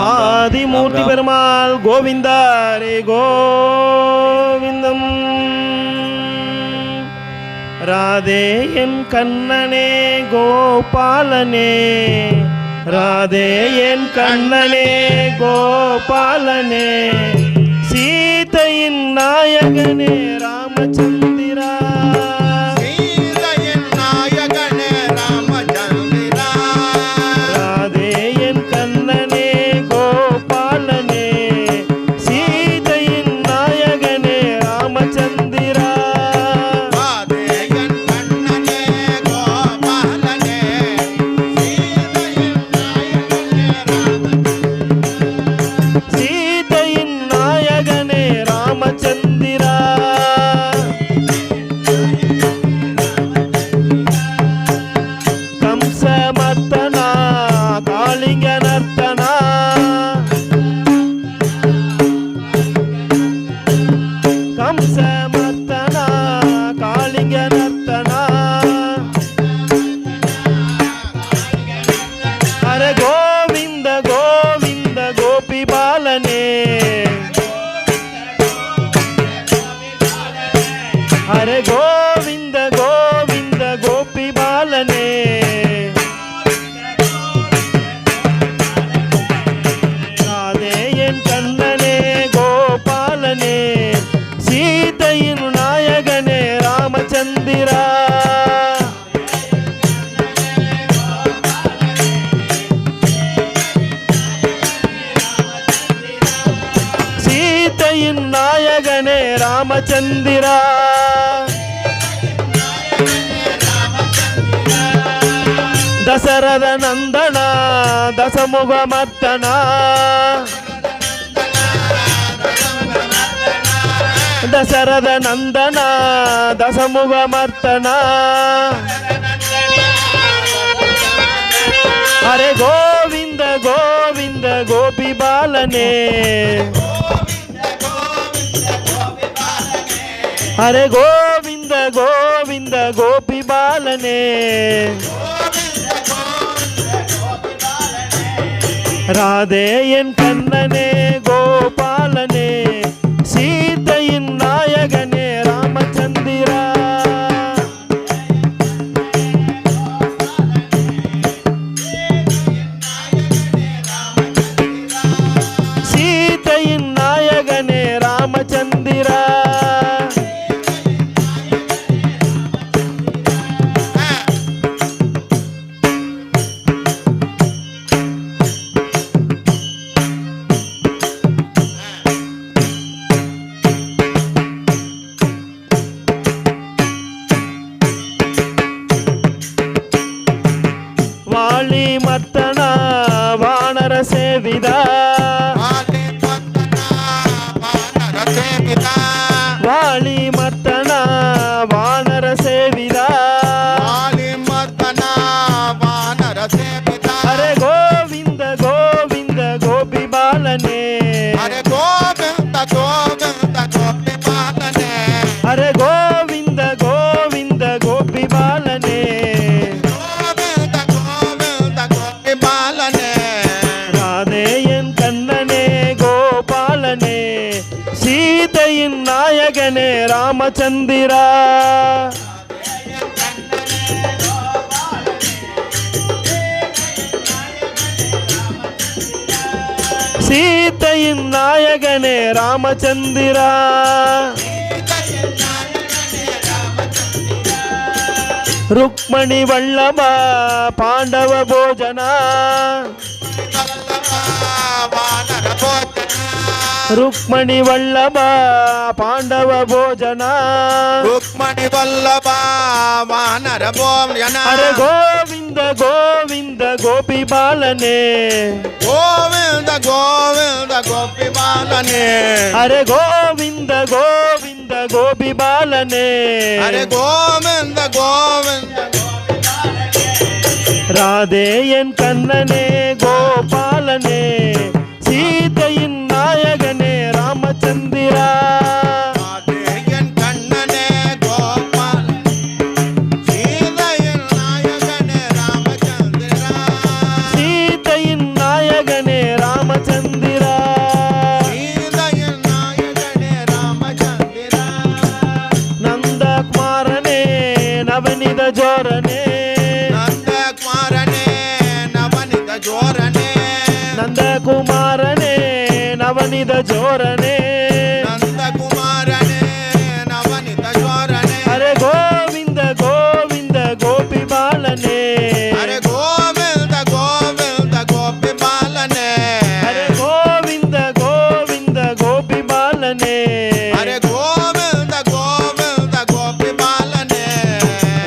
ஆதிமூர்த்தி பெருமாள் கோவிந்தாரே கோவிந்தம். ராதே என் கண்ணனே கோபாலனே, ராதே என் கண்ணனே கோபாலனே, சீதையின் நாயகனே ராமச்சந்திரா, சீதையின் நாயகனே ராமச்சந்திரா. ராதே என் கண்ணனே கோபாலனே, சீதையின் நாயகனே ராமச்சந்திரா, ராதே என் கண்ணனே கோபாலனே, சீதையின் நாயகனே ராமச்சந்திரா, கம்சமர்த்தனா காளிங்க நர்த்தனா, கம்சமர்த்தனா காளிங்க நர்த்தனா, ஹர கோவிந்த கோவிந்த கோபி பாலனே, ஹர கோவிந்த கோவிந்த கோபி பாலனே, ராதே என் கண்ணனே கோபாலனே, சீதையின் நாயகனே ராமச்சந்திரா, சீதையின் நாயகனே ராமச்சந்திரா, தசரத நந்தனா தசமுகமர்த்தனா, தசரத நந்தனா தசமுகமர்த்தனா, ஹரே கோவிந்த கோவிந்த கோபி பாலனே, ஹரே கோவிந்த கோவிந்த கோபி பாலனே, ராதே என் கண்ணனே கோபாலனே, சீதையின் நாயகனே ராமச்சந்திரா, சீதையின் நாயகனே ராமச்சந்திரா, வாலி மர்த்தனா வானர சேவிதா, வாலி மர்த்தனா வானர சேவிதா, ஹரே கோவிந்த கோவிந்த கோபி பாலனே, ஹரே கோவிந்த கோவிந்த கோபி பாலனே, ஹரே கோவிந்த கோவிந்த கோபி பாலனே, கோவிந்த கோவிந்த கோபி பாலனே, ராதே என் கண்ணனே கோபாலனே, சீதையின் நாயகனே ராமச்சந்திரா, சீதையின் நாயகனே ராமச்சந்திரா, ருக்மணி வல்லபா பாண்டவ போஜனா, ருக்மணி வல்லபா பாண்டவ போஜனா, ருக்மணி வல்லபா வானர போஜனா, ஹரே கோவிந்த கோவிந்த கோபி பாலனே, கோவிந்த கோவிந்த கோபி பாலனே, ஹரே கோவிந்த கோவிந்த கோபி பாலனே, ஹரே கோவிந்த கோவிந்த ராதே என் கண்ணனே கோபாலனே, சீதையின் நாயகனே ராமச்சந்திரா, ராதே என் கண்ணனே கோபால, சீதையின் நாயகனே ராமச்சந்திரா, சீதையின் நாயகனே ராமச்சந்திரா, நவனித ஜோரனே நந்தகுமாரனே நவனித ஜோரனே நந்தகுமாரனே நவனித ஜோரனே நந்தகுமாரனே நவனித ஜோரனே ஹரே கோவிந்த கோவிந்த கோபி பாலனே ஹரே கோவிந்த கோவிந்த கோபி பாலனே ஹரே கோவிந்த கோவிந்த கோபி பாலனே ஹரே கோவிந்த கோவிந்த கோபி பாலனே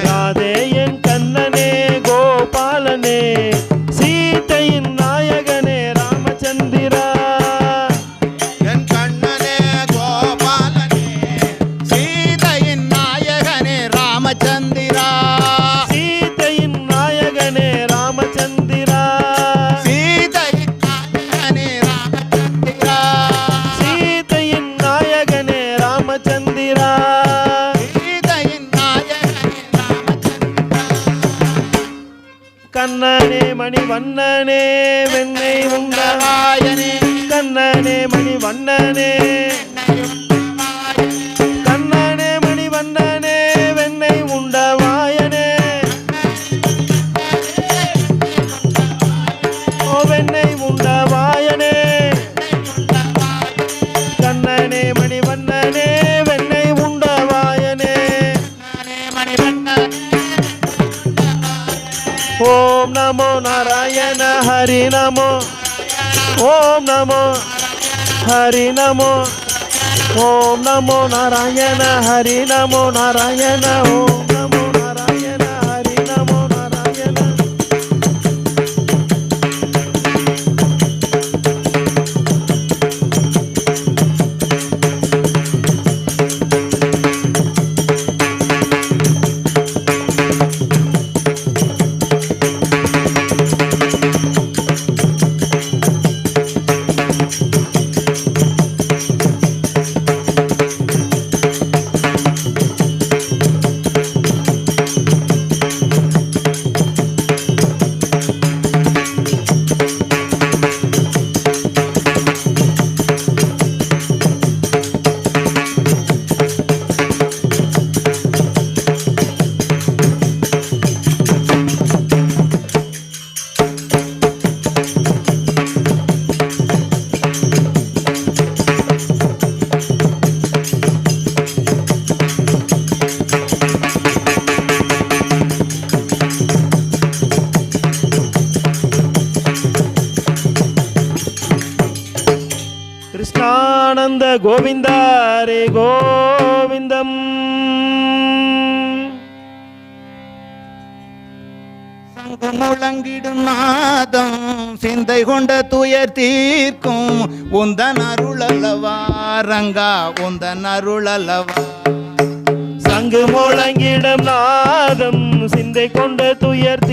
ராதே என் கண்ணனே கோபாலனே சீதையின் நாயகனே ராமச்சந்திரா என் கண்ணனே கோபாலனே சீதையின் நாயகனே ராமச்சந்திரா சீதையின் நாயகனே ராமச்சந்திரா சீதையின் நாயகனே ராமச்சந்திரா சீதையின் நாயகனே ராமச்சந்திரா சீதையின் நாயகனே ராமச்சந்திரா கண்ணனே மணிவண்ணனே வெண்ணை உண்டவாய் வாயனே கண்ணனே மணிவண்ணனே கண்ணனே மணிவண்ணனே வெண்ணை உண்டவாயனே ஓ வெண்ணை உண்டவாயனே கண்ணனே மணிவண்ணனே வெண்ணை உண்டவாயனே ஓம் நமோ நாராயண ஹரி நமோ ஓம் நமோ ஹரி நமோ ஓம் நமோ நாராயண ஹரி நமோ நாராயண ஓம் நமோ நாராயண ஹரி நமோ நாராயண கிருஷ்ணானந்த கோவிந்த ஹரே கோவிந்தம் சங்கு முழங்கிடும் நாதம் சிந்தை கொண்ட துயர் தீர்க்கும் உந்தன் அருளல்லவா ரங்கா உந்தன் அருளல்லவா சங்கு முழங்கிடும் நாதம் சிந்தை கொண்ட துயர்